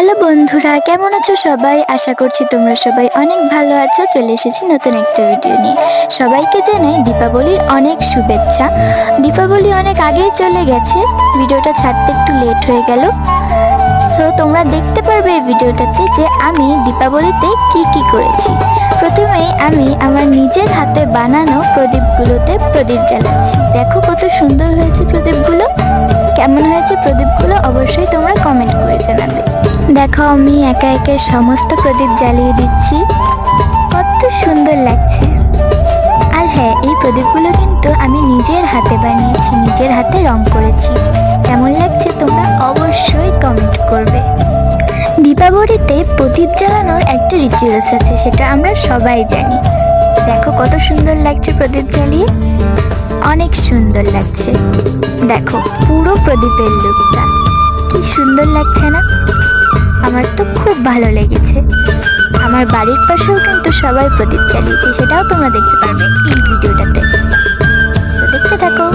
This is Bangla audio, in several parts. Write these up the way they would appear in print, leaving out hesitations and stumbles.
হ্যালো বন্ধুরা, কেমন আছো সবাই? আশা করছি তোমরা সবাই অনেক ভালো আছো। চলে এসেছি নতুন একটা ভিডিও নিয়ে। সবাইকে জানাই দীপাবলির অনেক শুভেচ্ছা। দীপাবলি অনেক আগেই চলে গেছে, ভিডিওটা ছাড়তে একটু লেট হয়ে গেল। সো তোমরা দেখতে পারবে এই ভিডিওটাতে যে আমি দীপাবলিতে কি কি করেছি। প্রথমেই আমি আমার নিজের হাতে বানানো প্রদীপগুলোতে প্রদীপ জ্বালাচ্ছি। দেখো কত সুন্দর হয়েছে প্রদীপগুলো। কেমন হয়েছে প্রদীপগুলো অবশ্যই তোমরা কমেন্ট করে জানাবে। দেখো আমি একা একা সমস্ত প্রদীপ জ্বালিয়ে দিচ্ছি, কত সুন্দর লাগছে। আর হ্যাঁ, এই প্রদীপগুলো কিন্তু আমি নিজের হাতে বানিয়েছি, নিজের হাতে রং করেছি। কেমন লাগছে তোমরা অবশ্যই কমেন্ট করবে। দীপাবলিতে প্রদীপ জ্বালানোর একটা রিচুয়ালস আছে, সেটা আমরা সবাই জানি। দেখো কত সুন্দর লাগছে প্রদীপ জ্বালিয়ে, অনেক সুন্দর লাগছে। দেখো পুরো প্রদীপের লুকটা কি সুন্দর লাগছে না? আমার তো খুব ভালো লেগেছে। আমার বাড়ির পাশেও কিন্তু সবাই প্রদীপ জ্বালিয়েছে, সেটাও তোমরা দেখতে পারবে এই ভিডিওটাতে। তো দেখতে থাকো।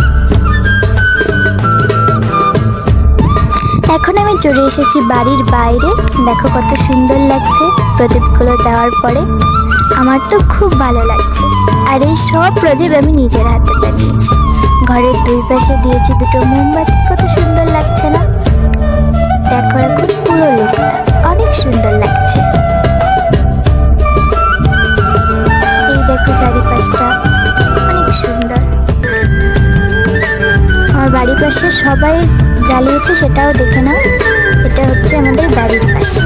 এখন আমি চলে এসেছি বাড়ির বাইরে। দেখো কত সুন্দর লাগছে প্রদীপগুলো দেওয়ার পরে। আমার তো খুব ভালো লাগছে। আর এই সব প্রদীপ আমি নিজের হাতে বানিয়েছি। ঘরের দুই পাশে দিয়েছি দুটো মোমবাতি, কত সুন্দর লাগছে না? দেখো এখন পুরো লুকটা অনেক সুন্দর লাগছে। এই দেখো চারিপাশটা অনেক সুন্দর। আমার বাড়ির পাশে সবাই জ্বালিয়েছে, সেটাও দেখে নাও। এটা হচ্ছে আমাদের বাড়ির পাশে,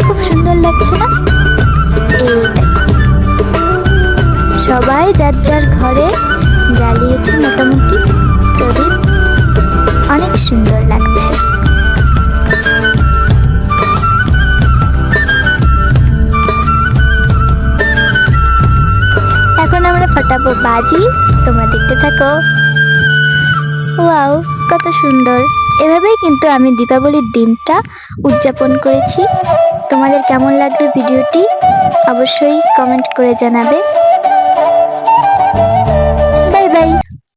খুব সুন্দর লাগছে না? এই দেখো সবাই যার যার ঘরে জ্বালিয়েছে মোটামুটি প্রদীপ, অনেক সুন্দর লাগছে। এখন আমরা ফাটাবো বাজি, তোমরা দেখতে থাকো। ওয়াও কত সুন্দর। এভাবেই কিন্তু আমি দীপাবলির দিনটা উদযাপন করেছি। তোমাদের কেমন লাগলো ভিডিওটি অবশ্যই কমেন্ট করে জানাবে।